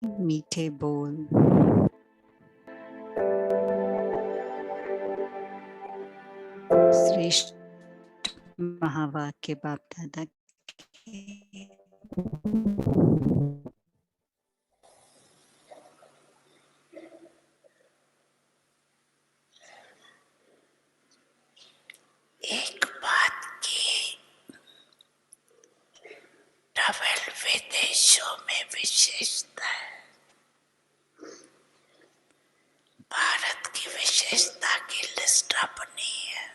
मीठे बोल। श्रेष्ठ महावाक्य बाप दादा के। एक बात की ट्रैवल विदेशों में विशेषता है। भारत की विशेषता की लिस्ट अपनी है,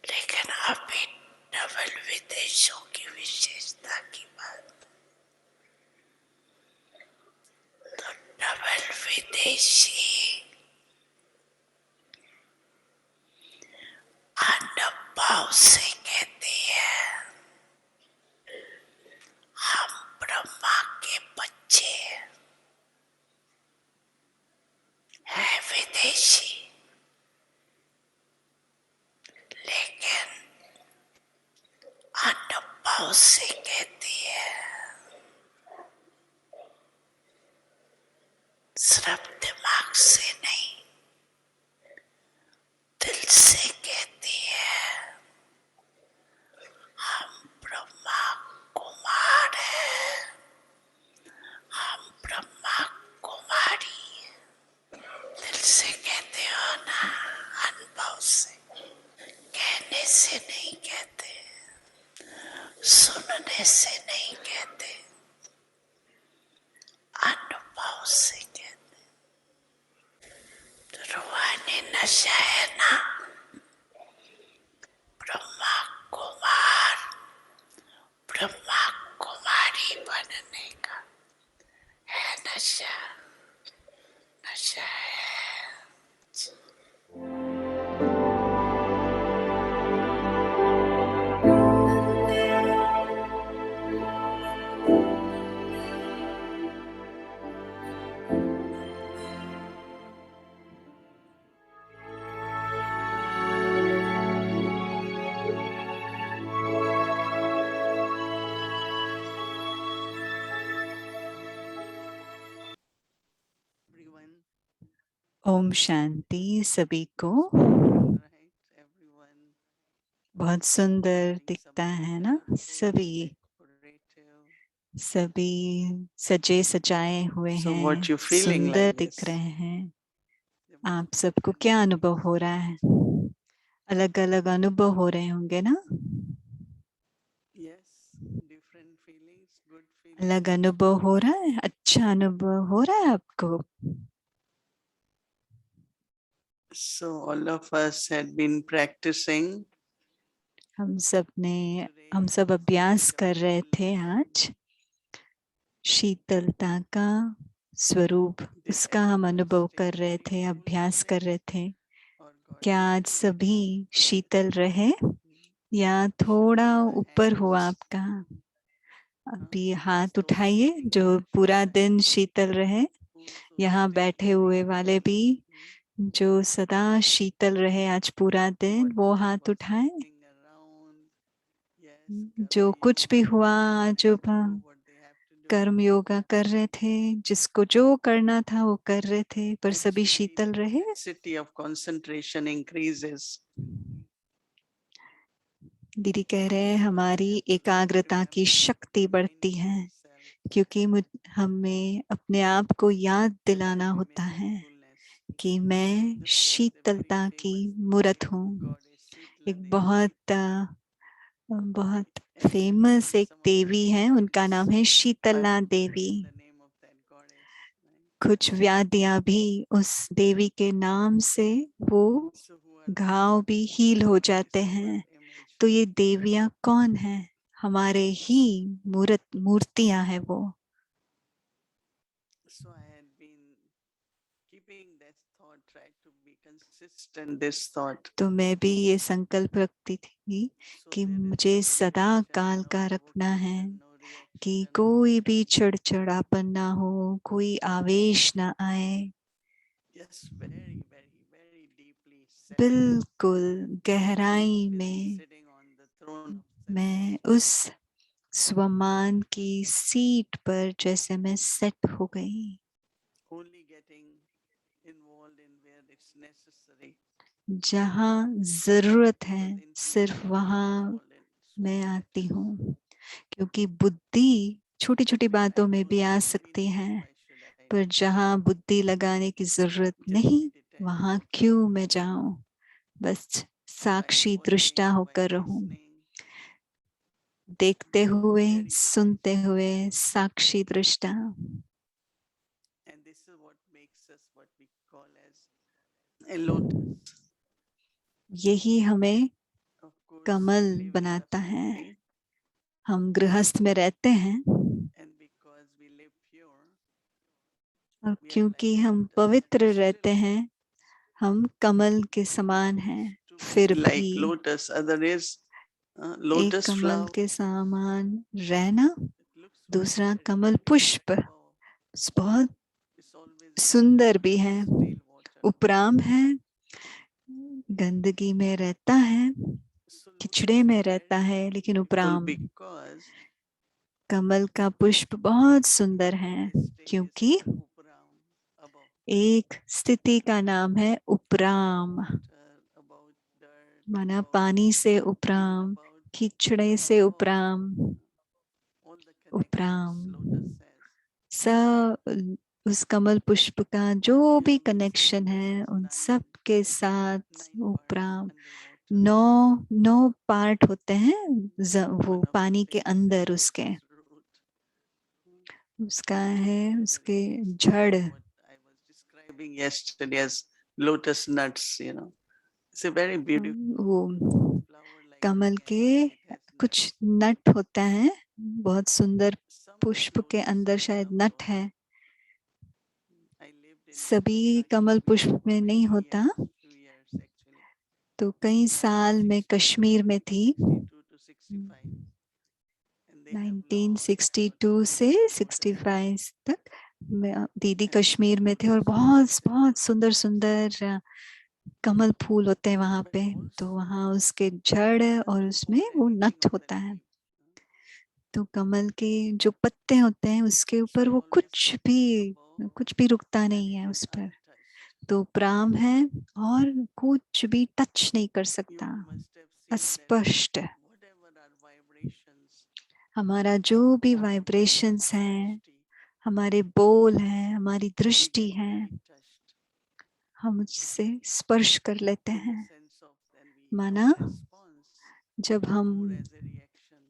लेकिन अभी ट्रैवल विदेशों की विशेषता की बात। तो ट्रैवल विदेशी अनुभव से कहती है हम ब्रह्मा के बच्चे हैं विदेशी, लेकिन अनुभव से कहती है, सिर्फ दिमाग से नहीं, दिल से कहती है हम ब्रह्मा कुमार हैं, हम ब्रह्मा कुमारी। दिल से कहते हो ना, अनुभव से, कहने से नहीं कहते, सुनने से नहीं कहते, अनुभव से कहते। तो रूहानी नशा है ना, ब्रह्मा कुमार ब्रह्मा कुमारी बनने का है नशा। नशा है। ओम शांति सभी को। बहुत सुंदर दिखता है ना, सभी सजे सजाए हुए हैं, सुंदर दिख रहे हैं। आप सबको क्या अनुभव हो रहा है? अलग अलग अनुभव हो रहे होंगे ना? अलग अनुभव हो रहा है, अच्छा अनुभव हो रहा है आपको? So all of us had been practicing. हम सब अभ्यास कर रहे थे आज शीतलता का स्वरूप, उसका हम अनुभव कर रहे थे, अभ्यास कर रहे थे। क्या आज सभी शीतल रहे या थोड़ा ऊपर हुआ आपका? अभी हाथ उठाइए जो पूरा दिन शीतल रहे। यहाँ बैठे हुए वाले भी जो सदा शीतल रहे आज पूरा दिन, वो हाथ उठाएं। जो कुछ भी हुआ, जो कर्म योगा कर रहे थे, जिसको जो करना था वो कर रहे थे, पर सभी शीतल रहे। दीदी कह रहे हैं हमारी एकाग्रता की शक्ति बढ़ती है, क्योंकि हमें अपने आप को याद दिलाना होता है कि मैं शीतलता की मूर्त हूँ। एक बहुत फेमस एक देवी है, उनका नाम है शीतला देवी। कुछ व्याधियां भी उस देवी के नाम से, वो घाव भी हील हो जाते हैं। तो ये देवियां कौन है? हमारे ही मूर्तियां हैं वो। तो मैं भी ये संकल्प रखती थी कि मुझे सदा काल का रखना है, कि कोई भी चिड़चिड़ापन ना हो, कोई आवेश ना आए। बिल्कुल गहराई में मैं उस स्वमान की सीट पर जैसे मैं सेट हो गई। only getting involved in where it's necessary. जहाँ जरूरत है Because सिर्फ intellect is वहाँ involved in so मैं many आती matters. हूँ, क्योंकि बुद्धि छोटी छोटी Where I बातों में भी don't आ really सकती know, है, why should I पर जहाँ बुद्धि लगाने की जरूरत just नहीं, be detached? वहाँ क्यों मैं जाऊं, बस Like साक्षी दृष्टा following, while होकर रहूं, listening, देखते हुए very सुनते detached. हुए साक्षी दृष्टा। And this is what makes us what we call as a lotus. यही हमें Of course, Kamal we live in the बनाता है। family, हम गृहस्थ में रहते हैं and because we live pure, और we are like क्योंकि हम lotus, पवित्र and रहते still हैं, हम कमल के we समान हैं। choose to फिर be like भी lotus. Other is एक lotus कमल flower. के समान रहना, It looks दूसरा very कमल pretty, पुष्प but wow, बहुत it's always सुंदर भी है, still water. उपराम है, गंदगी में रहता है, So किचड़े lotus में is रहता very है, लेकिन beautiful उपराम। because कमल का पुष्प बहुत सुंदर है, a state is क्योंकि called upram, above. एक स्थिति का नाम है उपराम, Water, about dirt, माना about पानी से even उपराम, about कीचड़े से above उपराम, all the उपराम। connections lotus has. सब उस कमल पुष्प का जो You भी know, we say connection lotus है has उन सब nine के साथ parts उपराम। underwater. 9 पार्ट होते हैं वो One of the पानी के famous is अंदर, उसके lotus root. उसका है Very उसके tasty, जड़, what I was describing yesterday as lotus nuts, you know. It's a very beautiful वो flower like कमल thing के and it has कुछ nuts. नट होता है, बहुत सुंदर Some of the पुष्प के lotus अंदर are शायद नट above. है, I lived in सभी कमल Kashmir पुष्प for में नहीं many होता। years, few years actually. तो कई साल में 1962 कश्मीर में थी, 62 to 65. And they have lots of 1962 से lotuses. 65 तक दीदी And कश्मीर में थे, और lotus बहुत flower. बहुत सुंदर सुंदर कमल फूल होते हैं वहां But पे। तो also वहां उसके जड़ it और doesn't उसमें fall वो anything नट on the होता है। leaf. तो कमल के जो पत्ते होते हैं उसके So ऊपर वो always keep it above कुछ भी रुकता and नहीं it है is उस पर। untouched. तो प्राम है और कुछ भी टच नहीं कर You सकता, must have seen that अस्पष्ट। whatever our vibrations, हमारा जो भी all of our वाइब्रेशंस हैं, drishti, हमारे बोल हैं, हमारी we दृष्टि get है, very touched हम उससे स्पर्श कर लेते in the हैं। sense of then we माना don't response जब हम more as a reaction.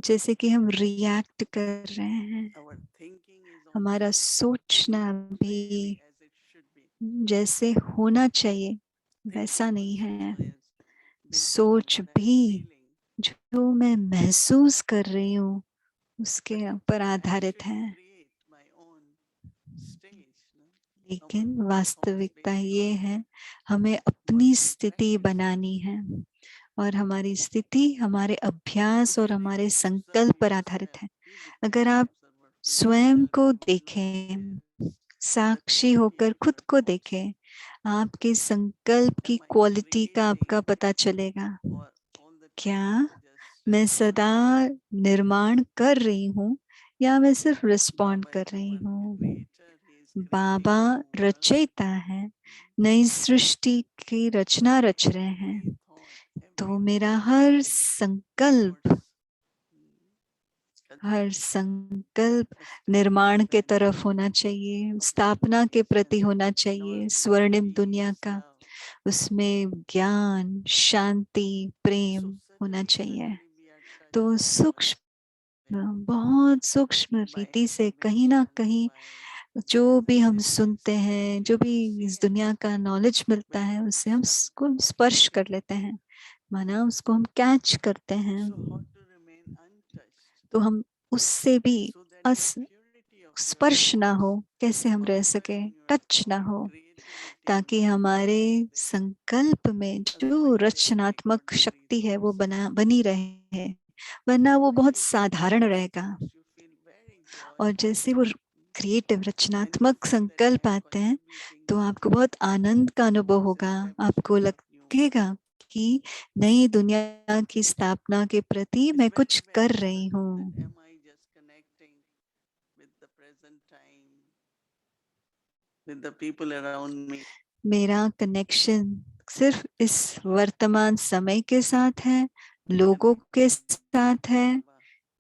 जैसे कि हम रिएक्ट कर रहे हैं, Our thinking is हमारा also सोचना really भी as it should be. जैसे होना चाहिए And वैसा नहीं also है। is based upon सोच what I'm भी feeling. जो मैं महसूस कर रही हूँ उसके But ऊपर we आधारित actually है। create my own stage, no? Our लेकिन thoughts वास्तविकता based ये on है, हमें what अपनी we स्थिति practice. बनानी है, और हमारी स्थिति हमारे अभ्यास If और you हमारे really observe संकल्प पर आधारित yourself, है। you अगर become an आप observer for स्वयं yourself. को You देखें, notice the साक्षी quality होकर of खुद your को thoughts. देखें, आपके संकल्प की Am I क्वालिटी का creating आपका पता चलेगा। or all the क्या time just मैं सदा responding? निर्माण कर रही हूँ या मैं सिर्फ रिस्पॉन्ड Baba कर is the रही one हूँ। creator. He is creating Baba a new world. रचयिता है, नई सृष्टि की रचना रच रहे हैं। Every thought, तो every मेरा thought हर should be संकल्प, towards हर construction, संकल्प निर्माण के establishment तरफ होना चाहिए, of स्थापना के प्रति unification, होना चाहिए, knowledge, स्वर्णिम दुनिया peace, का। love. उसमें ज्ञान, शांति, प्रेम So होना certainly, चाहिए। certainly we are touched तो in our सूक्ष्म, way बहुत सूक्ष्म by रीति से कहीं ना information, कहीं by जो भी हम सुनते experiences that हैं, जो we भी see इस and दुनिया का नॉलेज मिलता when है, we उससे हम start उसको स्पर्श catching कर it. लेते हैं, माना उसको हम कैच करते हैं। So how to remain untouched तो हम उससे भी so that the purity of your स्पर्श ना हो, thoughts, कैसे हम रह power सके, in your टच ना thought, हो, creativity ताकि हमारे is there. संकल्प में जो Otherwise, they are like रचनात्मक ordinary शक्ति है वो thoughts. बनी रहे, वरना वो And when बहुत you get साधारण those रहेगा। thoughts, you feel very और joy जैसे वो क्रिएटिव and you रचनात्मक feel that I संकल्प am आते हैं, contributing तो आपको something बहुत आनंद का अनुभव towards होगा। आपको establishment of new world. लगेगा कि नई दुनिया की स्थापना के प्रति It's मैं very कुछ well कर said रही that हूँ। am I just connecting with the present time, with the people around me? मेरा कनेक्शन सिर्फ इस वर्तमान समय के साथ है, लोगों के साथ है,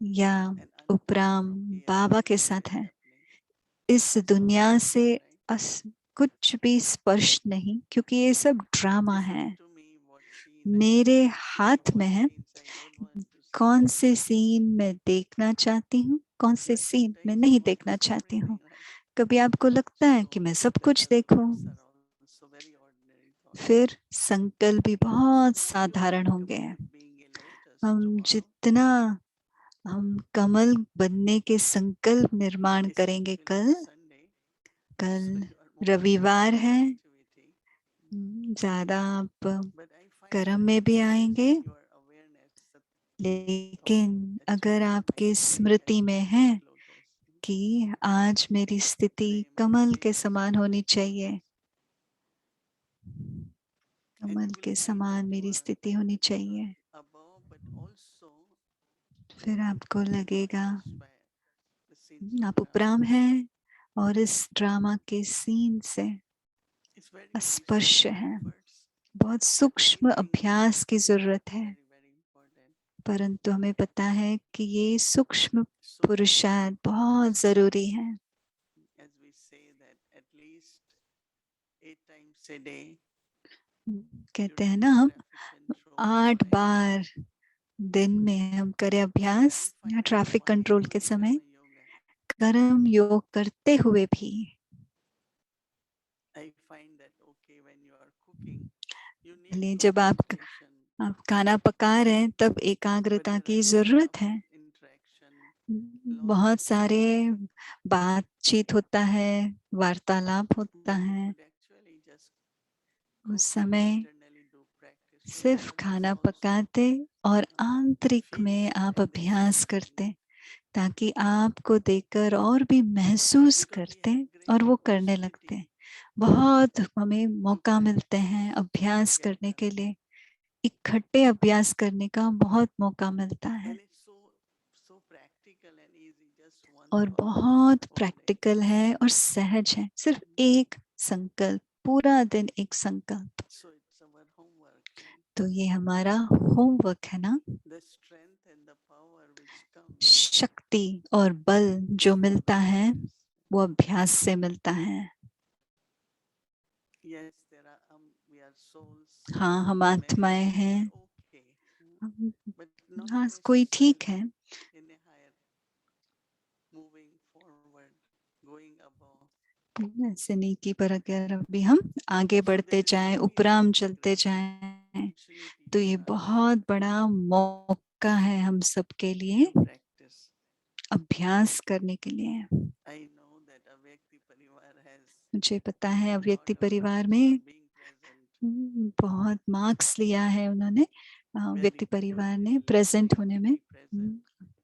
या And unaware, उपराम okay, बाबा के everything साथ is है। happening. इस It's all दुनिया से illusion, right? कुछ भी स्पर्श नहीं, क्योंकि ये सब ड्रामा It's है। up to me what scene I मेरे want to see, हाथ में what है scenes I don't want to see. कौन से सीन मैं देखना चाहती हूँ, कौन से But सीन मैं sometimes we नहीं want to देखना see चाहती everything, हूँ। right? कभी आपको लगता है कि So मैं सब then कुछ the देखूं, thoughts are also very ordinary thoughts. फिर संकल्प भी So बहुत what you साधारण think होंगे। about being a lotus हम tomorrow जितना हम कमल बनने के संकल्प निर्माण is करेंगे actually Sunday. कल So you are more रविवार physical है, activity. ज्यादा आप But I find कर्म that में भी if आएंगे, your awareness, लेकिन that अगर today my आपके state has स्मृति to में be है like lotus. कि आज मेरी स्थिति Today my कमल state के has to समान be होनी like चाहिए, lotus. And Kamal you will के see समान that you मेरी are स्थिति होनी not चाहिए। above, but also फिर आपको you know लगेगा touched by the scenes of आप drama. उपराम हैं और इस ड्रामा के सीन से It's very, very स्पर्श small है। efforts, बहुत but I सूक्ष्म think अभ्यास की जरूरत है, very, very important. परंतु हमें पता है कि ये सूक्ष्म So पुरुषार्थ बहुत जरूरी है। as we say that at least 8 times a day कहते हैं during ना the हम traffic control 8 time, बार दिन में हम करें अभ्यास I या find that traffic why control not के समय karma yoga? कर्म योग करते हुए भी। I find that okay, when you are cooking, you need इसलिए जब concentration, आप खाना पका रहे हैं तब but एकाग्रता there की is a lot जरूरत of है। interaction, lot of बहुत सारे things. बातचीत होता है, वार्तालाप होता When you है। could actually just उस cook and समय internally do practice, so your सिर्फ others खाना also पकाते और आंतरिक feel में that आप and they अभ्यास see करते, ताकि आपको देखकर और भी महसूस because we करते have great और वो करने लगते। opportunity बहुत हमें to मौका मिलते practice हैं अभ्यास करने together. के लिए, इकट्ठे अभ्यास करने का बहुत मौका मिलता है। And it's so practical and easy, just one और thought बहुत whole day. प्रैक्टिकल है और सहज है, सिर्फ एक संकल्प, पूरा दिन एक संकल्प। So it's our homework. तो ये हमारा होमवर्क है ना। The strength and the power which comes शक्ति और बल जो from मिलता है practice. वो अभ्यास से मिलता है। Yes, we are souls. हाँ, हम Many आत्माएं people हैं। are okay, but not हाँ, कोई ठीक necessarily है, in a higher, moving forward, going above. ऐसे नहीं कि पर अगर अभी हम आगे So बढ़ते there is जाएं, really a उपराम big चलते जाएं, opportunity तो for ये us बहुत बड़ा मौका है हम सबके लिए to practice. अभ्यास करने के लिए। I know that Avyakti Parivar has मुझे पता है a lot अव्यक्ति of परिवार marks for में being present. बहुत मार्क्स लिया है उन्होंने, Very व्यक्ति परिवार ने beautiful, प्रेजेंट listening होने to में, be present.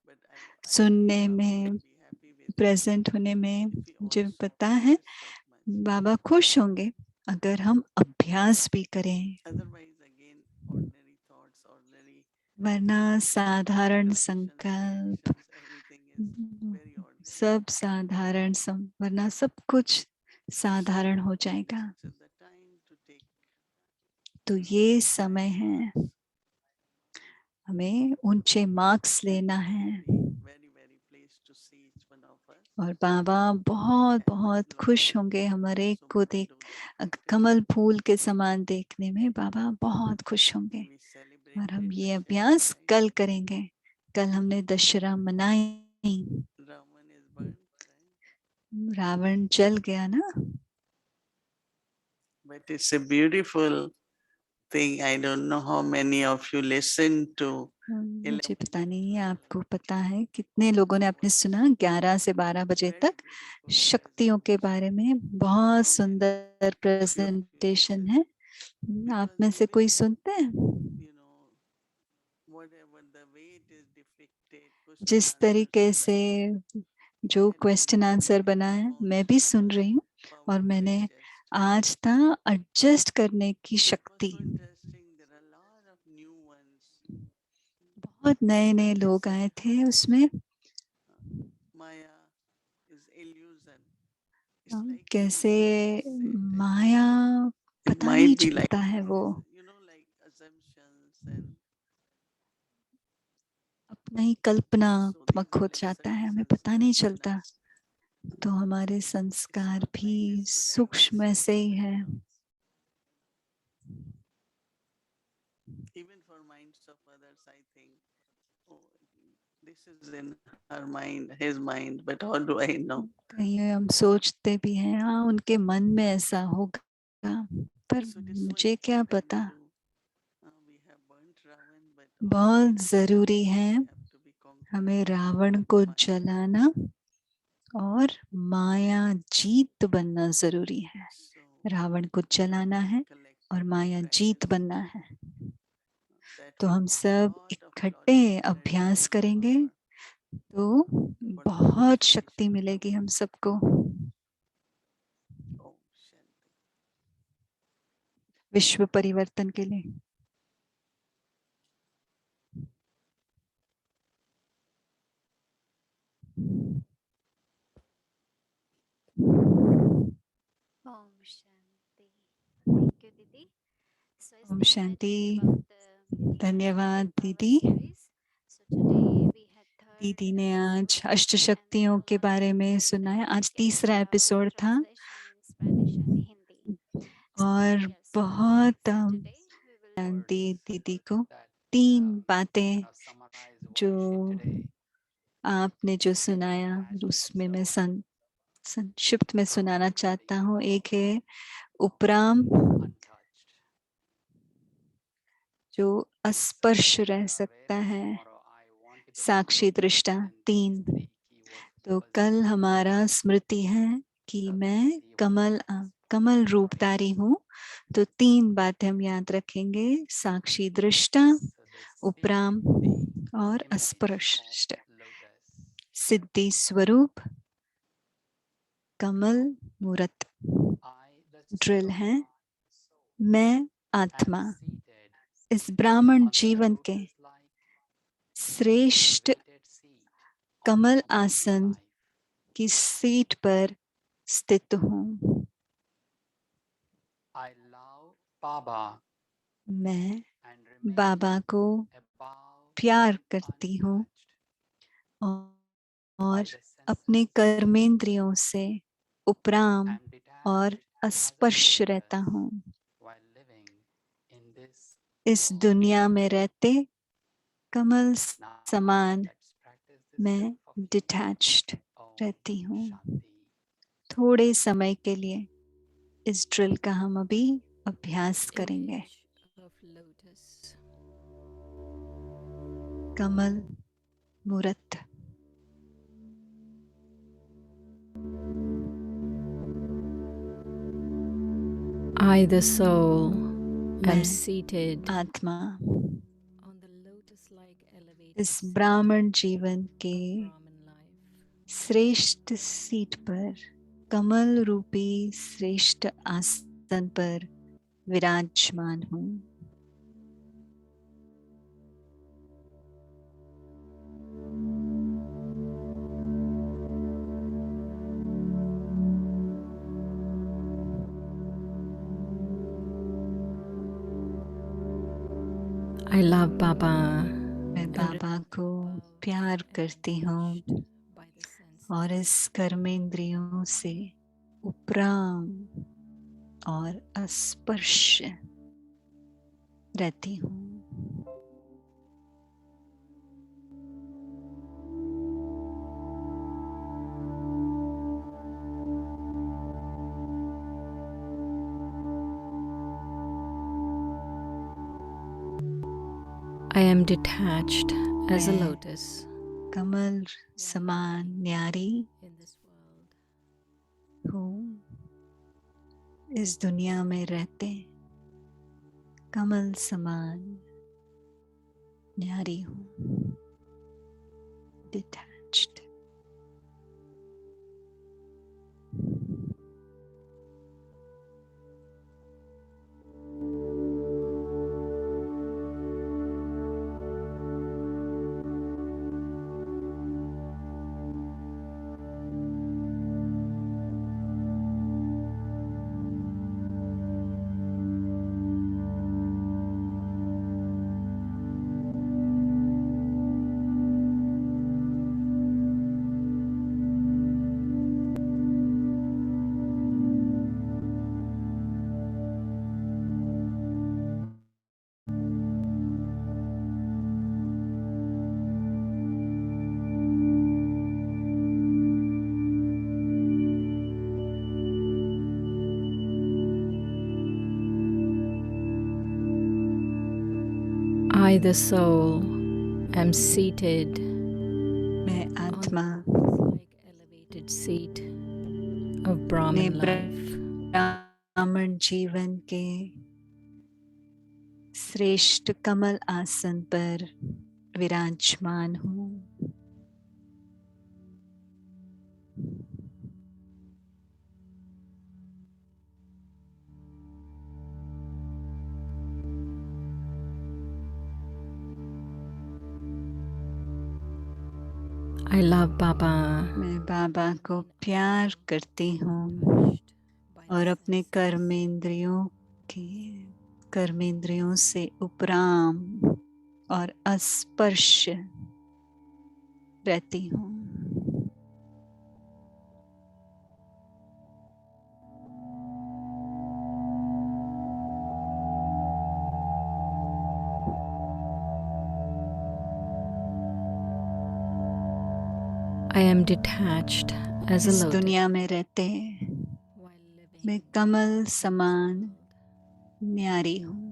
But I think सुनने Baba में, will be happy with present होने में। if we मुझे also पता है practice that much. बाबा खुश होंगे अगर हम अभ्यास भी करें, Otherwise, again, ordinary thoughts, ordinary वरना साधारण recollections, संकल्प, reactions, everything is very ordinary. सब साधारण वरना सब कुछ साधारण हो So जाएगा। this is the time to take तो ये higher समय है, marks. हमें ऊंचे मार्क्स And लेना I'm है। very, very pleased to see each one of us. और बाबा बहुत And बहुत lot खुश of होंगे हमारे those who को will देख, do that practice. कमल फूल के समान देखने में बाबा बहुत खुश होंगे। We celebrated और हम ये Dashera, अभ्यास right? कल करेंगे। कल हमने दशहरा मनाई, Ravan is burnt, right? Ravan जल गया ना। But it's a beautiful thing. I don't know how many of you listen to मुझे पता नहीं है आपको पता है कितने लोगों ने आपने सुना 11 से 12 बजे very तक beautiful शक्तियों के बारे में, बहुत How many सुंदर of you प्रेजेंटेशन listen? है। आप Because में से कोई even, सुनते हैं? you know, whatever the way it is depicted, question जिस answers तरीके are से like that. जो And I'm question answer listening बना है, about मैं भी सुन Shila's रही हूँ। और power to मैंने adjust. आज था एडजस्ट करने की It was शक्ति। so interesting. There are a lot बहुत नए नए लोग आए थे उसमें। Maya is illusion. It's like कैसे illusion. They say that Maya it पता नहीं might be like चलता है, वो like assumptions and अपना ही so these कल्पनात्मक हो जाता है, हमें hallucinations पता नहीं come in चलता। us. तो हमारे It's संस्कार not भी like this, but I want to सूक्ष्म say ऐसे ही that है। even for minds of others, I think, oh, this is in her mind, his mind, but how do I know? कहीं हम सोचते भी हैं, हाँ उनके मन में ऐसा होगा, पर So it is so मुझे क्या important पता। to we have burnt Ravan, but बहुत also जरूरी है we have to be हमें conquerors रावण of को Maya. जलाना और माया जीत बनना जरूरी है। So रावण को जलाना है और collectively माया जीत practice बनना है। that तो with हम सब lot of इकट्ठे clarity अभ्यास and करेंगे power तो for the बहुत शक्ति purification of the मिलेगी हम mind. सबको। Om Shanti. विश्व परिवर्तन के लिए। Om Shanti. Thank you, Didi. So as Om Didi Shanti. mentioned about the धन्यवाद power दीदी। series, so today we had third दीदी ने आज episode, अष्टशक्तियों and के बारे में like सुनाया। we आज get तीसरा full एपिसोड था translation in Spanish and Hindi. और Yes. बहुत So today we will शांति दीदी को 3 बातें जो आपने जो सुनाया उसमें मैं संक्षिप्त में सुनाना चाहता हूँ। एक है उपराम जो अस्पर्श रह सकता है, साक्षी दृष्टा 3। तो कल हमारा स्मृति है कि मैं कमल रूपधारी हूँ। तो 3 बातें हम याद रखेंगे, साक्षी दृष्टा, उपराम और अस्पर्श। सिद्धि स्वरूप, कमल मूर्त। ड्रिल है, मैं आत्मा इस ब्राह्मण जीवन के श्रेष्ठ कमल आसन की सीट पर स्थित हूँ। मैं बाबा को प्यार करती हूँ और अपने कर्मेंद्रियों से उपराम और अस्पर्श रहता हूँ। इस दुनिया में रहते कमल समान मैं डिटैच्ड रहती हूँ। थोड़े समय के लिए इस ड्रिल का हम अभी अभ्यास करेंगे। कमल मूर्त। I, the soul, am मैं seated आत्मा on the lotus-like elevated इस seat ब्राह्मण जीवन के of Brahman life. श्रेष्ठ सीट पर, कमल रूपी श्रेष्ठ आसन पर विराजमान हूँ। I love Baba मैं बाबा को प्यार करती हूँ और इस कर्मेंद्रियों से उपराम और अस्पर्श रहती हूँ। I am detached as a मैं lotus कमल समान न्यारी in this world. हूँ। इस दुनिया में रहते कमल समान न्यारी हूँ, detached. I, the soul, am seated मैं आत्मा like elevated seat of ने Brahman life. ब्राह्मण जीवन के श्रेष्ठ कमल आसन पर विराजमान हूँ। I love Baba मैं बाबा को प्यार करती हूँ और अपने कर्मेंद्रियों से उपराम और अस्पर्श रहती हूँ। I am detached as a इस lotus दुनिया में रहते while living मैं कमल समान न्यारी हूँ।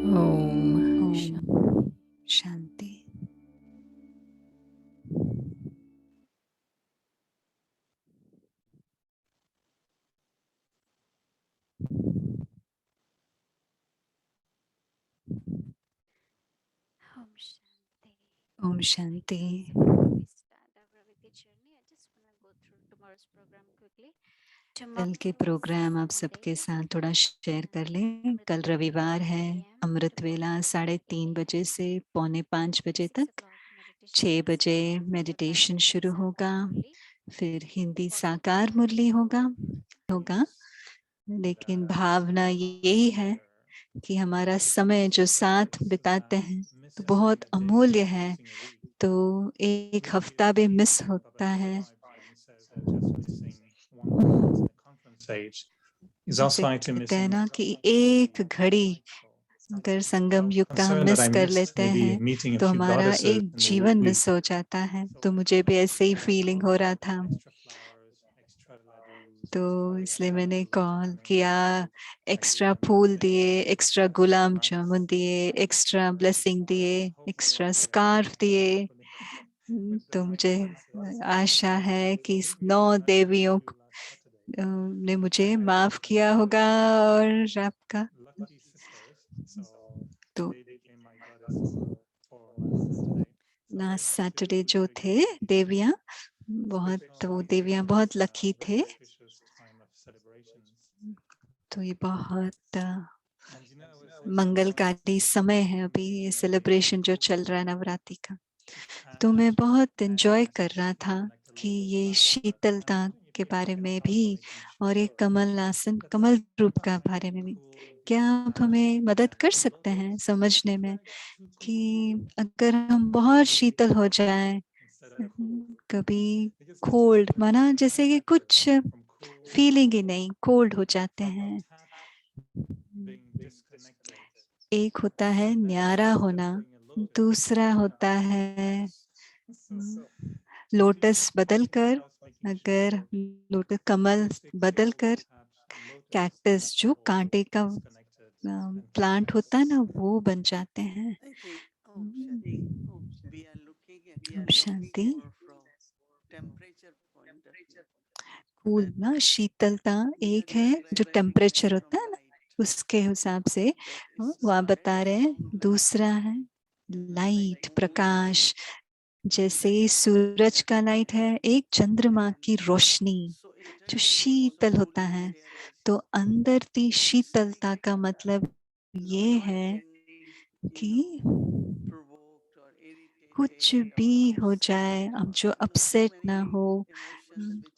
Om Om Shanti. Om Shanti. Om Shanti. We start our Praviti journey. I just want to go through tomorrow's program quickly. कल के प्रोग्राम आप सबके साथ थोड़ा शेयर कर लें। कल रविवार है, अमृत वेला 3:30 बजे से 4:45 बजे तक। 6 बजे मेडिटेशन शुरू होगा, फिर हिंदी साकार मुरली होगा। लेकिन भावना यही है कि हमारा समय जो साथ बिताते हैं तो बहुत अमूल्य है, तो एक हफ्ता भी मिस होता है जैसे कहते हैं ना कि एक घड़ी अगर संगम युग का हम मिस कर लेते हैं तो हमारा एक जीवन मिस हो जाता है। तो मुझे भी ऐसे ही फीलिंग हो रहा था, तो इसलिए मैंने कॉल किया। एक्स्ट्रा फूल दिए, एक्स्ट्रा गुलाब जामुन दिए, एक्स्ट्रा ब्लेसिंग दिए, एक्स्ट्रा स्कार्फ दिए। तो मुझे आशा है कि इस 9 देवियों ने मुझे माफ किया होगा और आपका तो लास्ट सैटरडे जो थे देवियाँ बहुत लकी थे। तो ये बहुत मंगलकारी समय है अभी, ये सेलिब्रेशन जो चल रहा है नवरात्रि का। तो मैं बहुत एंजॉय कर रहा था कि ये शीतलता के बारे में भी और एक कमल आसन, कमल रूप का बारे में भी। क्या आप हमें मदद कर सकते हैं समझने में कि अगर हम बहुत शीतल हो जाएं, कभी कोल्ड, माना जैसे कि कुछ फीलिंग ही नहीं, कोल्ड हो जाते हैं। एक होता है न्यारा होना, दूसरा होता है लोटस बदलकर, अगर लोटस कमल बदलकर कैक्टस जो कांटे का प्लांट होता है ना, वो बन जाते हैं। I think, Shadi, we are looking Shanti. more from temperature point of view. फूल ना, शीतलता एक है जो टेम्परेचर होता है ना, उसके हिसाब से वो आप बता रहे हैं। दूसरा है लाइट, प्रकाश, जैसे सूरज का लाइट है, एक चंद्रमा की रोशनी जो शीतल होता है। तो अंदर की शीतलता का मतलब ये है कि कुछ भी हो जाए, अब जो अपसेट ना हो,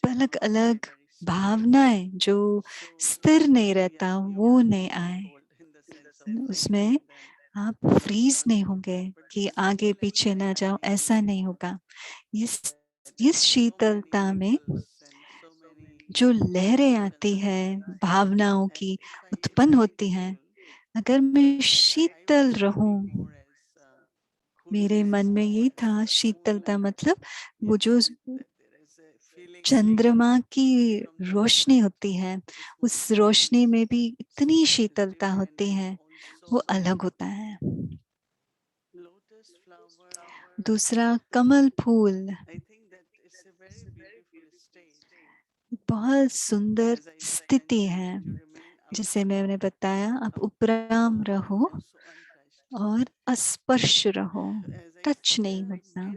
अलग अलग भावनाएं जो स्थिर नहीं रहता वो नहीं आए, उसमें आप फ्रीज नहीं होंगे कि आगे पीछे ना जाओ, ऐसा नहीं होगा। इस शीतलता में जो लहरें आती है, भावनाओं की उत्पन्न होती हैं, अगर मैं शीतल रहूं, मेरे मन में यही था शीतलता मतलब वो जो चंद्रमा की रोशनी होती है, उस रोशनी में भी इतनी शीतलता होती है, वो अलग होता है। दूसरा कमल फूल, बहुत सुंदर स्थिति है, जिसे मैंने बताया, आप उपराम रहो और अस्पर्श रहो, टच नहीं होता।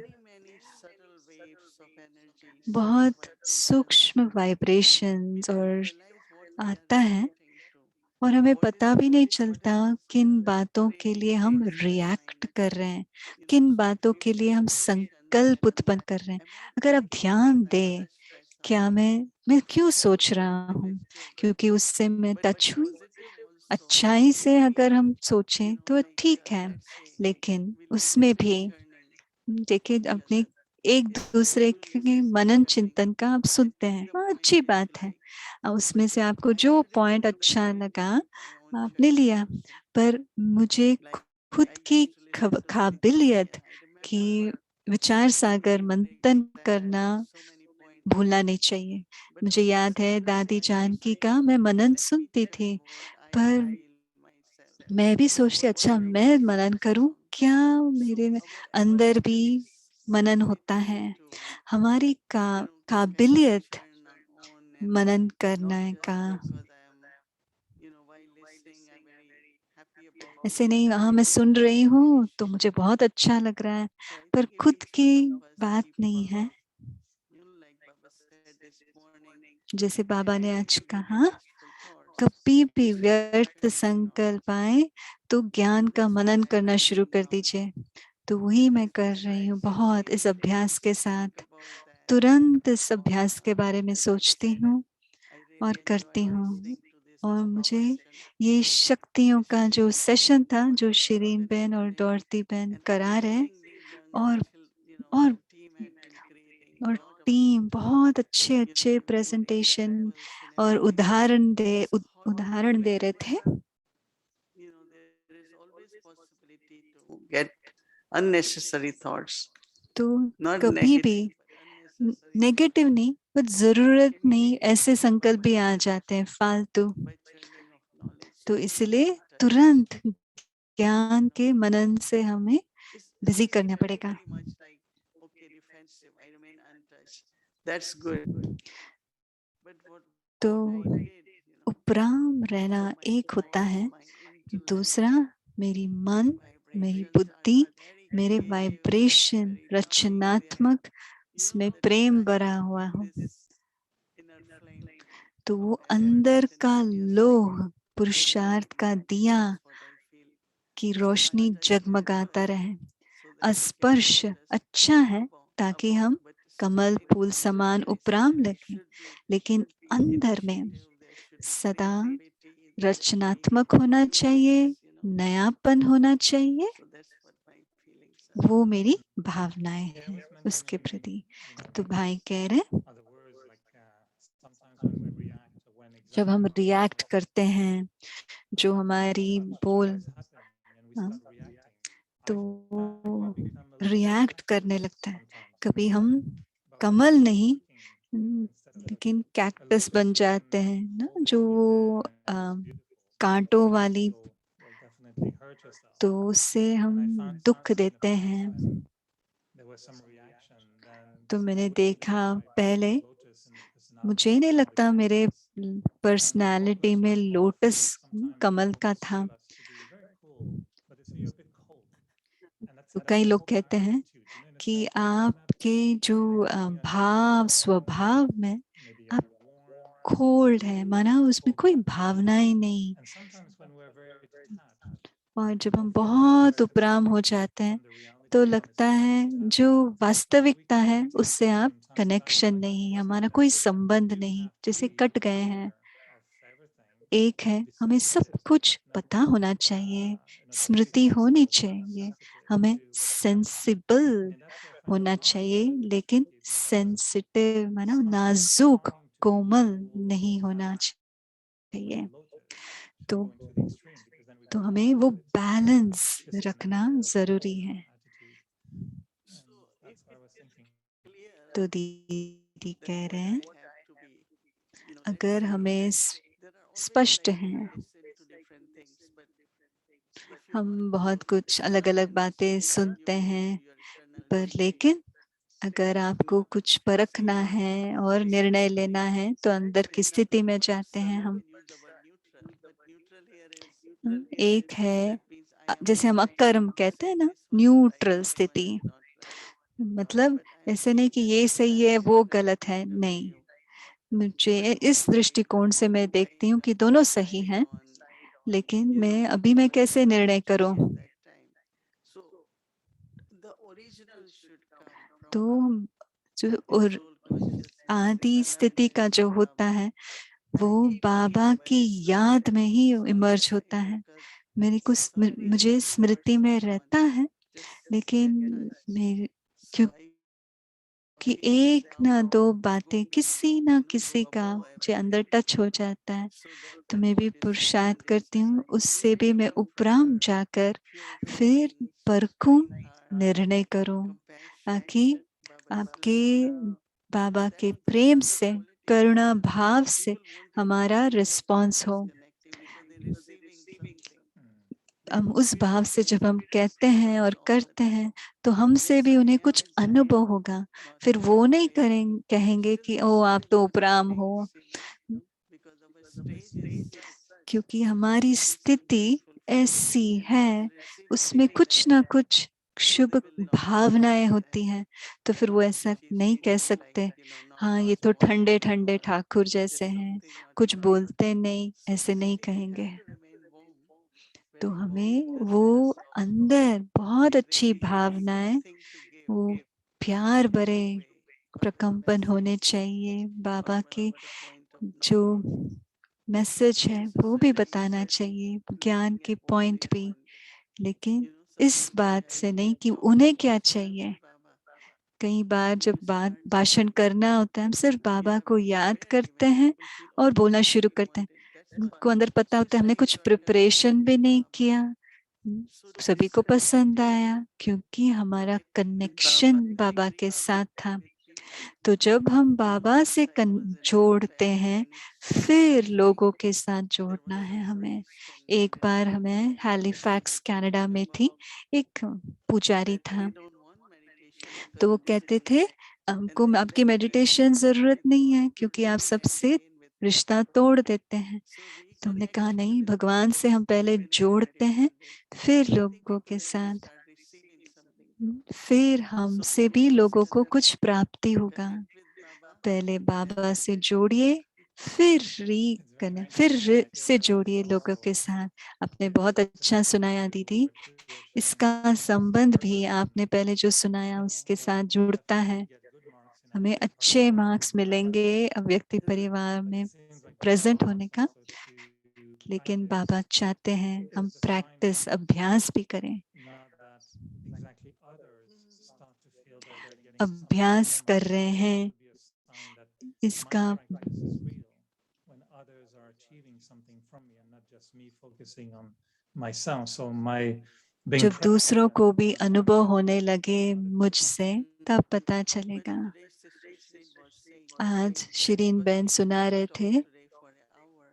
बहुत सूक्ष्म वाइब्रेशंस और आता है, और हमें पता भी नहीं चलता किन बातों के लिए हम रिएक्ट कर रहे हैं, किन बातों के लिए हम संकल्प उत्पन्न कर रहे हैं। अगर आप ध्यान दें, क्या मैं क्यों सोच रहा हूँ, क्योंकि उससे मैं टच हुई। अच्छाई से अगर हम सोचें तो ठीक है, लेकिन उसमें भी देखिए अपने एक दूसरे के मनन चिंतन का आप सुनते हैं, हाँ अच्छी बात है, उसमें से आपको जो पॉइंट अच्छा लगा आपने लिया, पर मुझे खुद की काबिलियत की विचार सागर मंथन करना भूलना नहीं चाहिए। मुझे याद है दादी जानकी का मैं मनन सुनती थी, पर मैं भी सोचती अच्छा मैं मनन करूं क्या, मेरे अंदर भी मनन होता है। हमारी काबिलियत मनन करने का, ऐसे नहीं हाँ मैं सुन रही हूँ तो मुझे बहुत अच्छा लग रहा है, पर खुद की बात नहीं है। जैसे बाबा ने आज कहा, कभी भी व्यर्थ संकल्प आए तो ज्ञान का मनन करना शुरू कर दीजिए। तो वही मैं कर रही हूँ बहुत इस अभ्यास के साथ। तुरंत इस अभ्यास के बारे में सोचती हूँ और करती हूँ। और मुझे ये शक्तियों का जो सेशन था, जो शिरीन बहन और डॉर्ती बहन करा रहे, और और और टीम बहुत अच्छे अच्छे प्रेजेंटेशन और उदाहरण दे रहे थे। Get unnecessary thoughts, तो not कभी भी negative, but unnecessary नेगेटिव नहीं, पर जरूरत नहीं ऐसे संकल्प भी आ जाते हैं फालतू। by churning of knowledge. तो इसलिए तुरंत ज्ञान के मनन से हमें बिजी It's करना very, पड़ेगा। very much like, okay, defensive, I remain untouched. That's good. But तो what I did, उपराम रहना so एक होता है, my intellect, दूसरा मेरी मन, मेरी vibrations बुद्धि, are very मेरे creative, वाइब्रेशन very loving. रचनात्मक, उसमें The प्रेम desire भरा to हुआ keep हो, this inner flame तो वो of अंदर effort का continuously लोह, पुरुषार्थ का दिया that's what I feel. की So Roshni untouched is जगमगाता good, रहे। so that we can स्पर्श just अच्छा है ताकि हम but कमल still, फूल समान उपराम there लगे, should be लेकिन अंदर में initiative, there should be सदा creativity, there should be रचनात्मक होना चाहिए, newness, नयापन होना चाहिए। So that's what my feelings are. वो मेरी भावनाएं हैं उसके प्रति। तो भाई कह रहे जब हम रिएक्ट करते हैं, जो हमारी बोल, तो रिएक्ट करने लगता है। कभी हम कमल नहीं, लेकिन कैक्टस बन जाते हैं ना, जो कांटों वाली, तो उससे हम दुख देते हैं। तो मैंने देखा पहले मुझे नहीं लगता मेरे पर्सनालिटी में लोटस कमल का था। तो कई लोग कहते हैं कि आपके जो भाव स्वभाव में आप कोल्ड है, माना उसमें कोई भावना ही नहीं। और जब हम बहुत उपराम हो जाते हैं तो लगता है जो वास्तविकता है उससे आप कनेक्शन नहीं, हमारा कोई संबंध नहीं, जैसे कट गए हैं। एक है, हमें सब कुछ पता होना चाहिए, स्मृति होनी चाहिए, हमें सेंसिबल होना चाहिए, लेकिन सेंसिटिव माना नाजुक कोमल नहीं होना चाहिए। तो हमें वो बैलेंस रखना जरूरी है। So if it is clear तो दीदी that कह what रहे I हैं, have to be, let's अगर say हमें there are always स्पष्ट like we हैं, listen to different things, but if you want हम to बहुत कुछ अलग decide अलग and बातें see सुनते हैं, your eternal पर destiny, लेकिन then अगर you आपको कुछ परखना see है और निर्णय लेना है तो अंदर की स्थिति में जाते हैं some हम। can use the word neutral, but neutral here is एक है, that means I am जैसे हम not अकर्म कहते हैं ना, this one is right, neutral this one स्थिति, is not right, मतलब but I am ऐसे नहीं कि ये सही है वो गलत है, नहीं। मुझे इस दृष्टिकोण से मैं देखती हूँ कि दोनों सही हैं, लेकिन मैं कैसे निर्णय करूं। so the original should come from तो Baba, जो the और soul consciousness, आदि स्थिति का eternalness जो of होता Baba. है And वो if बाबा whatever की is याद में ही it's not इमर्ज होता happening है। because मेरे को मुझे something or स्मृति में रहता someone है, just लेकिन get touched, मेरे so I कि feel एक myself ना दो to बातें go किसी ना go किसी का above जो अंदर everything, टच हो जाता है, so that तो मैं भी decision पुरुषार्थ is करती हूँ, उससे made भी मैं from उपराम जाकर pure फिर feelings, परखूं, kind heart, निर्णय करूं, compassion, ताकि Baba's आपके love. बाबा Then के these प्रेम are the से, qualities करुणा that भाव से people won't able हमारा to get रिस्पॉन्स हो। disconnected because they're receiving something. They हम उस feel भाव से जब हम connected कहते हैं और all the करते time. हैं तो हमसे Yes, भी I उन्हें am कुछ receiving, अनुभव होगा। not फिर वो नहीं receiving. कहेंगे Still कि the ओ soul आप तो is उपराम already हो, receiving because our stage is such क्योंकि हमारी that this is स्थिति very fulfilling ऐसी and है, this is receiving उसमें every कुछ time. ना कुछ So Shubh they will not भावनाएं होती understand हैं, तो फिर वो ऐसा which is नहीं कह feeling like सकते, not हाँ ये much तो ठंडे warm ठंडे or ठाकुर जैसे just हैं, something not कुछ sure. बोलते नहीं, So ऐसे नहीं we कहेंगे। have to remain warm, तो very warm हमें वो person, अंदर बहुत अच्छी ready to receive भावनाएं, thing to give वो प्यार in भरे any way, whatever प्रकंपन होने message, चाहिए, बाबा whatever के the point of जो knowledge. मैसेज है वो भी Necessary बताना चाहिए, ज्ञान living के only पॉइंट भी, on, लेकिन इस something बात like से नहीं कि talking उन्हें क्या ourselves चाहिए। to Baba. कई बार जब We बात start भाषण करना होता है, हम सिर्फ we बाबा have को to be याद ready करते when हैं people feel और oh बोलना this is शुरू we करते हैं। wanted. That's उनको fine. अंदर पता होता है हमने कुछ Society प्रिपरेशन भी understands नहीं Baba. किया, So सभी this को पसंद connectivity, आया क्योंकि हमारा connecting with कनेक्शन Baba, बाबा के साथ था। connecting with people. तो जब हम बाबा Once से I was in a जोड़ते हैं, family and फिर लोगों के साथ there जोड़ना was है some हमें। Christian एक leader. बार हमें हैलिफैक्स कनाडा में थी, एक पुजारी That था, they don't want meditation तो because वो of the कहते same. थे And हमको they आपकी went मेडिटेशन जरूरत with नहीं God है to क्योंकि आप सबसे again with रिश्ता Baba. तोड़ देते हैं। So तो हमने कहा reconnecting नहीं, with भगवान people से हम to पहले finish जोड़ते हैं, meditation. फिर I think लोगों people के will साथ, start receiving something from me. फिर So हमसे follow भी the लोगों को system. कुछ प्राप्ति होगा। Connect with Baba, पहले then बाबा से meditate. जोड़िए, फिर से जोड़िए लोगों के साथ। आपने बहुत अच्छा सुनाया दीदी, इसका संबंध भी आपने पहले जो सुनाया उसके साथ जुड़ता है। हमें अच्छे मार्क्स मिलेंगे अव्यक्ति परिवार में प्रेजेंट होने का, लेकिन बाबा चाहते हैं हम प्रैक्टिस अभ्यास भी करें। अभ्यास कर रहे हैं इसका, जब दूसरों को भी अनुभव होने लगे मुझसे, तब पता चलेगा। When today's sister Shireen was saying, आज शिरीन because बहन she had सुना to रहे talk थे, today for an hour,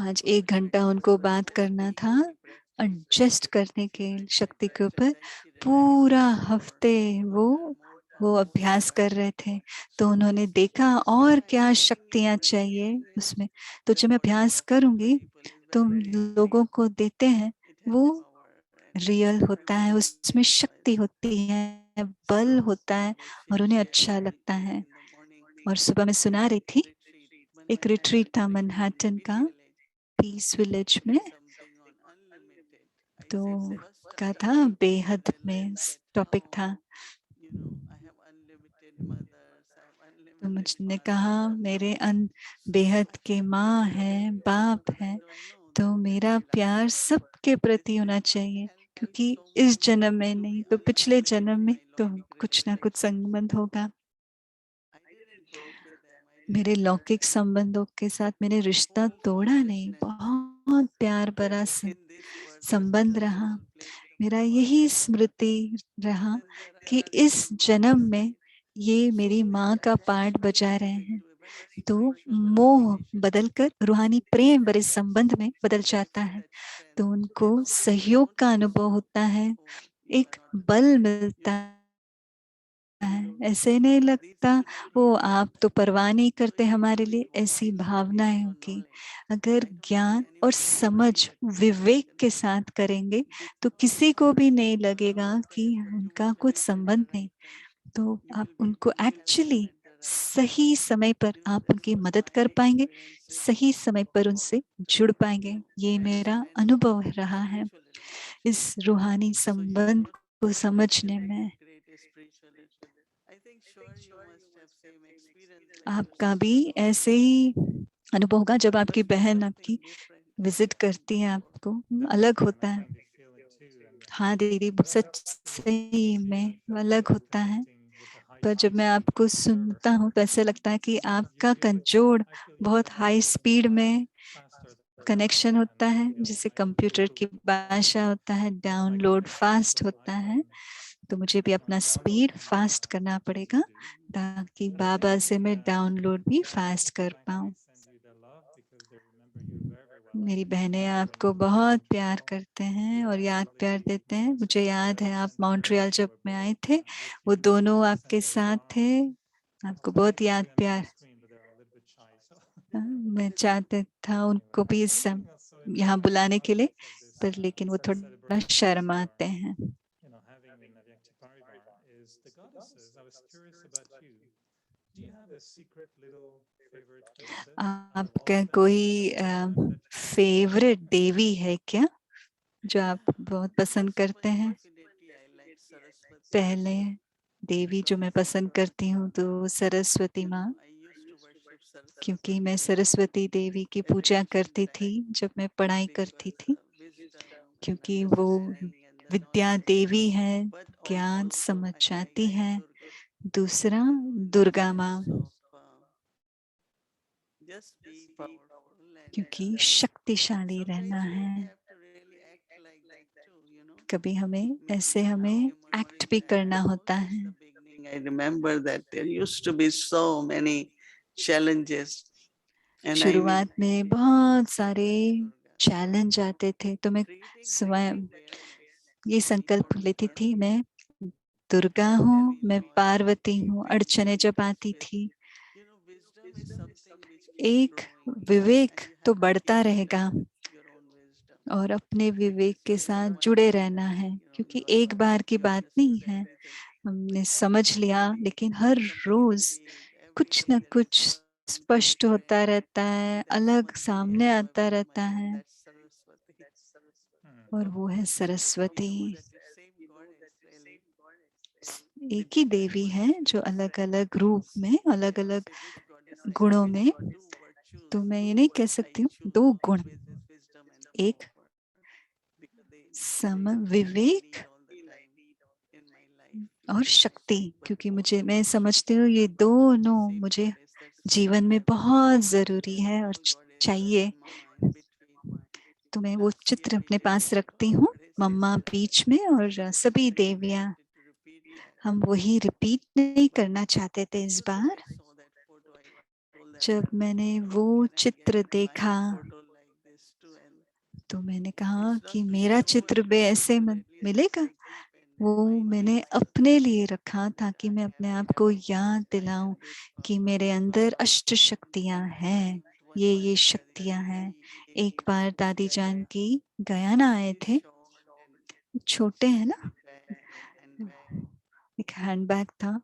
आज for 1 घंटा उनको meditation, बात करना था yogi practice, एडजस्ट करने she के went शक्ति back के ऊपर। and then she realized पूरा that हफ्ते Baba वो have more वो अभ्यास कर रहे थे तो उन्होंने देखा और क्या शक्तियां चाहिए उसमें। तो जब मैं अभ्यास करूंगी तो लोगों को देते हैं, वो रियल होता है, उसमें शक्ति होती है, बल होता है और उन्हें अच्छा लगता है। और सुबह मैं सुना रही थी, एक रिट्रीट था मनहट्टन का, पीस विलेज में, तो का था बेहद में टॉपिक था। तो मुझने कहा मेरे बेहद के माँ है, बाप है, तो मेरा प्यार सबके प्रति होना चाहिए, क्योंकि इस जन्म में नहीं तो पिछले जन्म में तो कुछ ना कुछ संबंध होगा। मेरे लौकिक संबंधों के साथ मैंने रिश्ता तोड़ा नहीं, बहुत प्यार भरा संबंध रहा। मेरा यही स्मृति रहा कि इस जन्म में ये मेरी माँ का पार्ट बजा रहे हैं। तो मोह बदलकर रूहानी प्रेम भरे संबंध में बदल जाता है, तो उनको सहयोग का अनुभव होता है, एक बल मिलता है। ऐसे नहीं लगता वो आप तो परवाह नहीं करते हमारे लिए, ऐसी भावनाएं होगी। अगर ज्ञान और समझ विवेक के साथ करेंगे तो किसी को भी नहीं लगेगा कि उनका कुछ संबंध नहीं। तो आप उनको एक्चुअली सही समय पर आप उनकी मदद कर पाएंगे, सही समय पर उनसे जुड़ पाएंगे। ये मेरा अनुभव रहा है इस रूहानी संबंध को समझने में। आपका भी ऐसे ही अनुभव होगा जब आपकी बहन आपकी विजिट करती है, आपको अलग होता है। हाँ दीदी, सच सही में अलग होता है। पर जब मैं आपको सुनता हूँ तो ऐसा लगता है कि आपका कंजोड़ बहुत हाई स्पीड में कनेक्शन होता है, जैसे कंप्यूटर की भाषा होता है, डाउनलोड फास्ट होता है। तो मुझे भी अपना स्पीड फास्ट करना पड़ेगा ताकि बाबा से मैं डाउनलोड भी फास्ट कर पाऊँ। मेरी बहनें आपको बहुत प्यार करते हैं और याद प्यार देते हैं। मुझे याद है आप मॉन्ट्रियल जब मैं आए थे, वो दोनों आपके साथ थे, आपको बहुत याद प्यार। मैं चाहते था उनको भी इस यहाँ बुलाने के लिए, पर लेकिन वो थोड़ा शर्माते हैं। आपका कोई फेवरेट देवी है क्या जो आप बहुत पसंद करते हैं? पहले देवी जो मैं पसंद करती हूँ तो सरस्वती माँ, क्योंकि मैं सरस्वती देवी की पूजा करती थी जब मैं पढ़ाई करती थी, क्योंकि वो विद्या देवी है, ज्ञान समझ जाती है। दूसरा दुर्गा माँ, क्योंकि शक्तिशाली रहना है। कभी हमें ऐसे हमें एक्ट भी करना होता है। I remember that there used to be so many challenges and I will शुरुआत में बहुत सारे चैलेंज आते थे, तो मैं स्वयं ये संकल्प लेती थी, मैं दुर्गा हूँ, मैं पार्वती हूँ। अड़चने जब आती थी, एक विवेक तो बढ़ता रहेगा और अपने विवेक के साथ जुड़े रहना है, क्योंकि एक बार की बात नहीं है, हमने समझ लिया, लेकिन हर रोज कुछ न कुछ स्पष्ट होता रहता है, अलग सामने आता रहता है, और वो है सरस्वती। एक ही देवी है जो अलग अलग रूप में, अलग अलग गुणों में। तो मैं ये नहीं कह सकती हूँ दो गुण, एक सम विवेक और शक्ति, क्योंकि मैं समझती हूँ ये दोनों मुझे जीवन में बहुत जरूरी है और चाहिए। तो मैं वो चित्र अपने पास रखती हूँ, मम्मा बीच में और सभी देवियाँ। हम वही रिपीट नहीं करना चाहते थे इस बार। जब मैंने वो चित्र देखा तो मैंने कहा कि मेरा चित्र भी ऐसे मिलेगा, वो मैंने अपने लिए रखा ताकि मैं अपने आप को याद दिलाऊं कि मेरे अंदर अष्ट शक्तियां हैं, ये शक्तियां हैं। एक बार दादी जान की गयाना आए थे, छोटे हैं ना, एक हैंडबैग था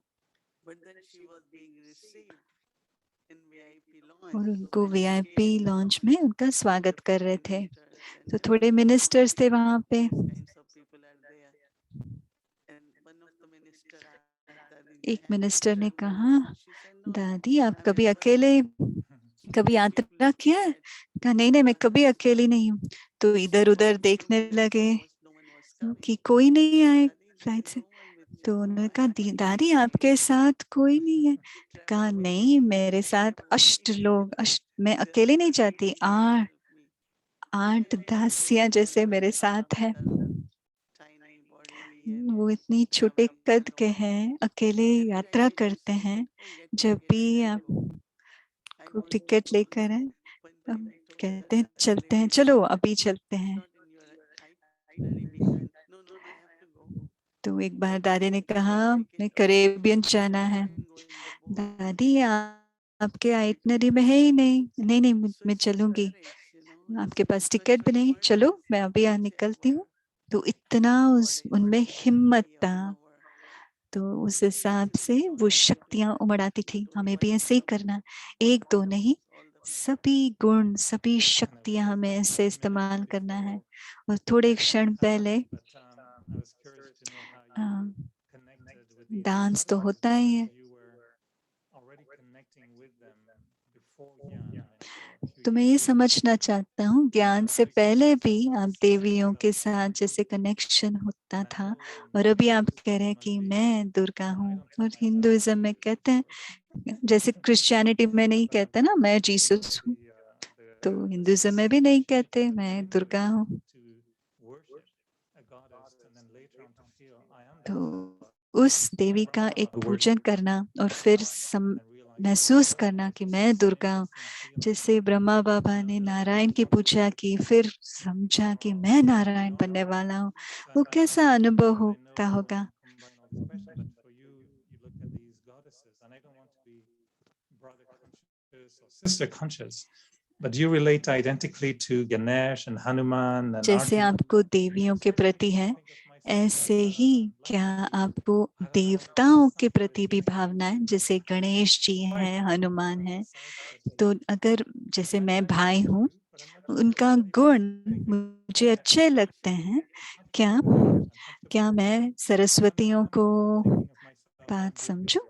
और उनको वीआईपी लॉन्च में उनका स्वागत कर रहे थे। तो थोड़े मिनिस्टर्स थे वहां पे। एक मिनिस्टर ने कहा, दादी आप कभी अकेले कभी यात्रा किया है? कहा नहीं नहीं, मैं कभी अकेली नहीं हूँ। तो इधर उधर देखने लगे कि कोई नहीं आए फ्लाइट से। तो उन्होंने कहा, दादी आपके साथ कोई नहीं है? कहा नहीं, मेरे साथ अष्ट लोग, अष्ट, मैं अकेले नहीं जाती, 8 दासियां जैसे मेरे साथ है। वो इतनी छोटे कद के हैं, अकेले यात्रा करते हैं। जब भी आप को टिकट लेकर है, हम कहते हैं चलते हैं, चलो अभी चलते हैं। तो एक बार दादी ने कहा, मैं करेबियन जाना है। दादी आपके आइटनरी में है ही नहीं। नहीं नहीं, मैं चलूंगी, आपके पास टिकट भी नहीं, चलो मैं अभी यहाँ निकलती हूँ। तो इतना उनमें हिम्मत था। तो उस हिसाब से वो शक्तियां उमड़ाती थी। हमें भी ऐसे ही करना, एक दो नहीं, सभी गुण, सभी शक्तियां हमें ऐसे इस्तेमाल करना है। और थोड़े क्षण पहले डांस तो होता ही है। तो मैं ये समझना चाहता हूँ, ज्ञान से पहले भी आप देवियों के साथ जैसे कनेक्शन होता था, और अभी आप कह रहे हैं कि मैं दुर्गा हूँ। और हिंदुइज्म में कहते हैं, जैसे क्रिश्चियनिटी में नहीं कहते ना मैं जीसस हूँ, तो हिंदुइज्म में भी नहीं कहते मैं दुर्गा हूँ। तो उस देवी का एक पूजन करना और फिर महसूस करना कि मैं दुर्गा हूँ। जैसे ब्रह्मा बाबा ने नारायण की पूजा की, फिर समझा कि मैं नारायण बनने वाला हूँ, वो कैसा अनुभव होता होगा। Sister conscious, but you relate identically to Ganesh and Hanuman and जैसे Arjuna. आपको देवियों के प्रति है, ऐसे ही क्या आपको देवताओं के प्रति भी भावना है? जैसे गणेश जी हैं, हनुमान है। तो अगर जैसे मैं भाई हूँ, उनका गुण मुझे अच्छे लगते हैं, क्या क्या मैं सरस्वतियों को बात समझूं?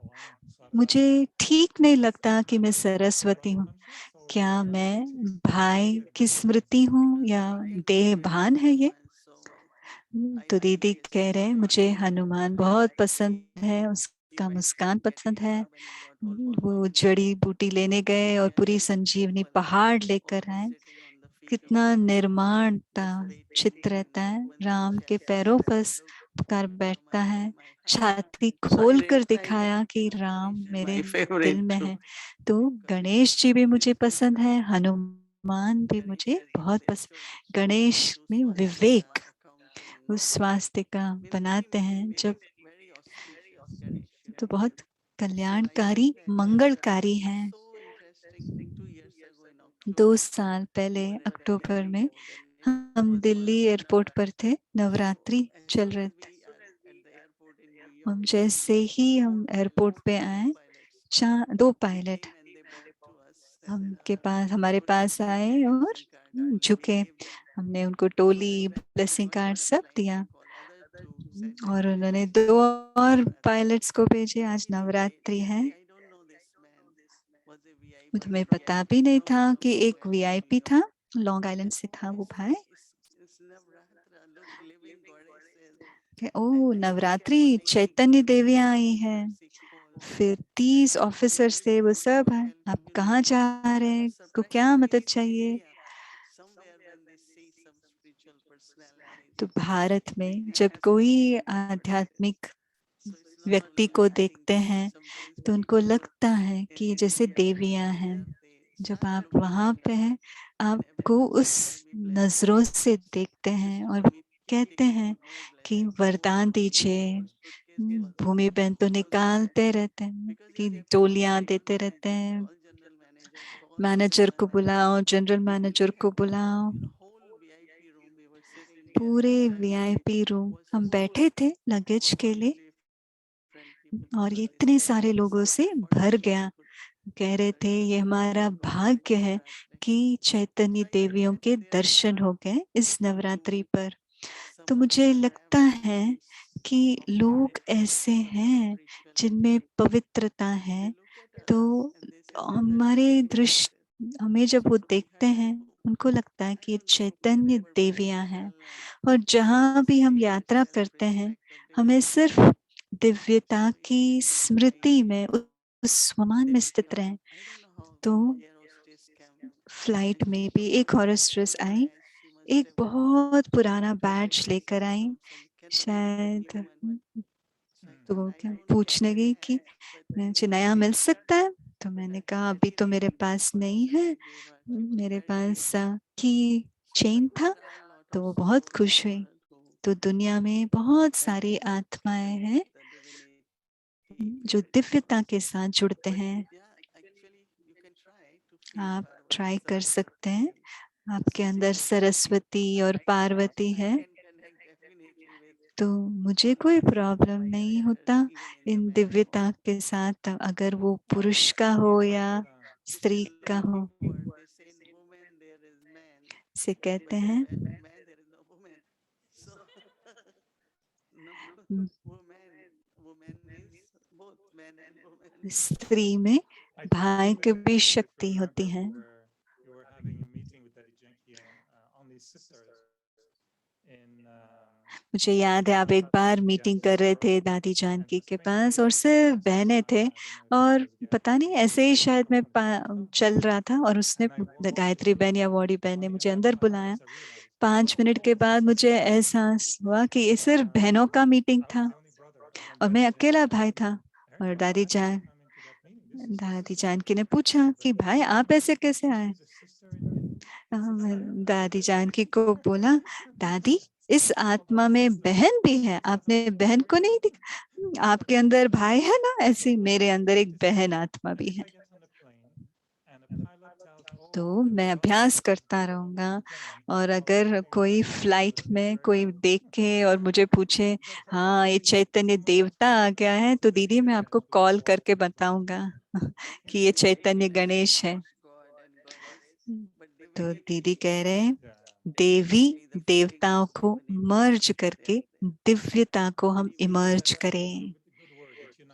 मुझे ठीक नहीं लगता कि मैं सरस्वती हूँ। क्या मैं भाई की स्मृति हूँ या देहभान है ये? तो दीदी कह रहे हैं, मुझे हनुमान बहुत पसंद है, उसका मुस्कान पसंद है। वो जड़ी बूटी लेने गए और पूरी संजीवनी पहाड़ लेकर आए। कितना निर्माणता चित्र रहता है। राम के पैरों पर पुकार बैठता है, छाती खोल कर दिखाया कि राम मेरे दिल में है। तो गणेश जी भी मुझे पसंद है, हनुमान भी मुझे बहुत पसंद। गणेश में विवेक, उस स्वास्थ्य का बनाते हैं जब, तो बहुत कल्याणकारी, मंगलकारी है। 2 साल पहले अक्टूबर में हम दिल्ली एयरपोर्ट पर थे, नवरात्रि चल रहे थे। हम जैसे ही हम एयरपोर्ट पे आए, 2 पायलट हमारे पास आए और झुके। हमने उनको टोली, ब्लेसिंग कार्ड सब दिया और उन्होंने 2 और पायलट्स को भेजे। आज नवरात्रि है, तुम्हें पता भी नहीं था कि एक वीआईपी था, लॉन्ग आइलैंड से था वो भाई। ओ नवरात्रि, चैतन्य देवियां आई है। फिर 30 ऑफिसर्स थे, वो सब है। आप कहाँ जा रहे हैं, को क्या मदद चाहिए? तो भारत में जब कोई आध्यात्मिक व्यक्ति को देखते हैं तो उनको लगता है कि जैसे देवियां हैं। जब आप वहां पे हैं, आपको उस नजरों से देखते हैं और कहते हैं कि वरदान दीजिए। भूमि बहन तो निकालते रहते हैं कि डोलियां देते रहते हैं, मैनेजर को बुलाओ, जनरल मैनेजर को बुलाओ। पूरे वीआईपी रूम हम बैठे थे लगेज के लिए, और ये इतने सारे लोगों से भर गया। कह रहे थे ये हमारा भाग्य है कि चैतन्य देवियों के दर्शन हो गए इस नवरात्रि पर। तो मुझे लगता है कि लोग ऐसे हैं जिनमें पवित्रता है, तो हमारे दृष्टि, हमें जब वो देखते हैं उनको लगता है कि ये चैतन्य देवियां हैं। और जहाँ भी हम यात्रा करते हैं हमें सिर्फ दिव्यता की स्मृति में, उस स्वमान में स्थित रहें। तो फ्लाइट में भी एक हॉरेस्ट्रेस आई, एक बहुत पुराना बैज लेकर आई, शायद तो क्या पूछने गई कि मुझे नया मिल सकता है। तो मैंने कहा अभी तो मेरे पास नहीं है, मेरे पास की चेन था। तो वो बहुत खुश हुई। तो दुनिया में बहुत सारी आत्माएं हैं जो दिव्यता के साथ जुड़ते हैं। आप ट्राई कर सकते हैं, आपके अंदर सरस्वती और पार्वती है, तो मुझे कोई प्रॉब्लम नहीं होता इन दिव्यता के साथ, अगर वो पुरुष का हो या स्त्री का हो। से कहते हैं स्त्री में भाई की भी शक्ति होती है। मुझे याद है आप एक बार मीटिंग कर रहे थे दादी जानकी के पास, और सिर्फ बहनें थे, और पता नहीं ऐसे ही शायद मैं चल रहा था और उसने, गायत्री बहन या वॉडी बहन ने मुझे अंदर बुलाया। 5 मिनट के बाद मुझे एहसास हुआ कि ये सिर्फ बहनों का मीटिंग था और मैं अकेला भाई था। और दादी जानकी ने पूछा कि भाई आप ऐसे कैसे आए। दादी जानकी को बोला, दादी इस आत्मा में बहन भी है, आपने बहन को नहीं देखा? आपके अंदर भाई है ना, ऐसे मेरे अंदर एक बहन आत्मा भी है। तो मैं अभ्यास करता रहूंगा, और अगर कोई फ्लाइट में कोई देख के और मुझे पूछे हाँ ये चैतन्य देवता आ गया है, तो दीदी मैं आपको कॉल करके बताऊंगा कि ये चैतन्य गणेश है। तो दीदी कह रहे हैं देवी देवताओं को मर्ज करके दिव्यता को हम इमर्ज करें।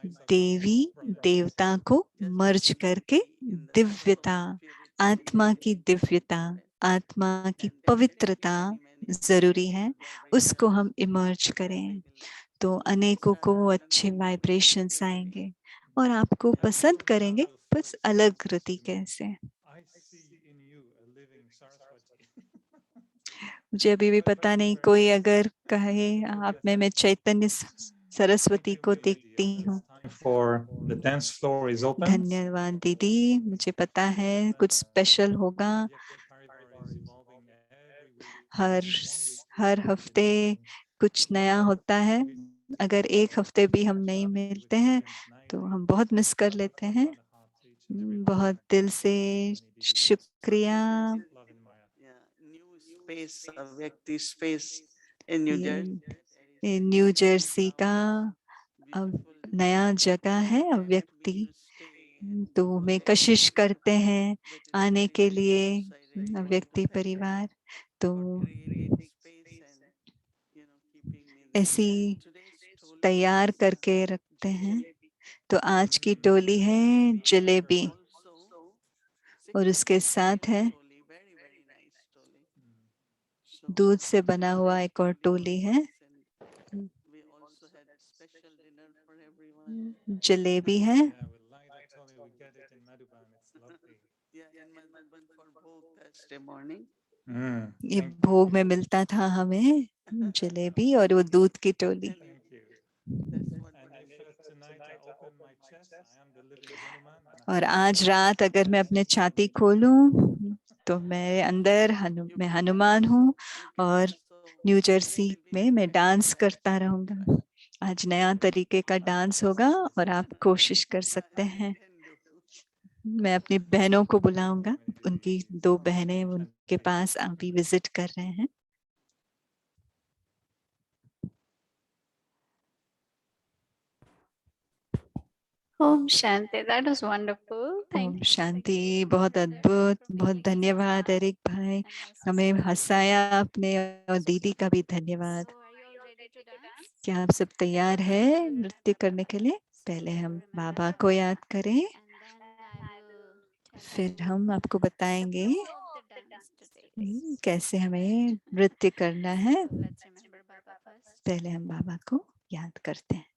देवी देवता को मर्ज करके दिव्यता, आत्मा की दिव्यता, आत्मा की पवित्रता जरूरी है, उसको हम इमर्ज करें। तो अनेकों को अच्छे वाइब्रेशंस आएंगे और आपको पसंद करेंगे, बस अलग तरीके से। मुझे अभी भी पता नहीं, कोई अगर कहे आप में मैं चैतन्य सरस्वती को देखती हूँ। धन्यवाद दीदी, मुझे पता है कुछ स्पेशल होगा। हर हफ्ते कुछ नया होता है। अगर एक हफ्ते भी हम नहीं मिलते हैं तो हम बहुत मिस कर लेते हैं। बहुत दिल से शुक्रिया। ये न्यू जर्सी का अब नया जगह है अव्यक्ति, तो मैं कोशिश करते हैं आने के लिए अव्यक्ति परिवार। तो ऐसी तैयार करके रखते हैं। तो आज की टोली है जलेबी, और उसके साथ है दूध से बना हुआ एक और टोली है। जलेबी है, ये भोग में मिलता था हमें जलेबी और वो दूध की टोली। और आज रात अगर मैं अपने छाती खोलूं तो मेरे अंदर मैं हनुमान हूँ, और न्यू जर्सी में मैं डांस करता रहूंगा। आज नया तरीके का डांस होगा और आप कोशिश कर सकते हैं। मैं अपनी बहनों को बुलाऊंगा, उनकी 2 बहनें उनके पास अभी विजिट कर रहे हैं। Om Shanti. That was wonderful. Thank Om you. शांति, बहुत अद्भुत, बहुत धन्यवाद एरिक भाई, हमें हंसाया आपने, और दीदी का भी धन्यवाद। So, are you all ready to dance? क्या आप सब तैयार हैं नृत्य करने के लिए? पहले हम बाबा को याद करें, And then I will फिर tell you हम आपको बताएंगे the flow of the dance today. कैसे हमें नृत्य करना है। So let's remember Baba first. पहले हम बाबा को याद करते हैं।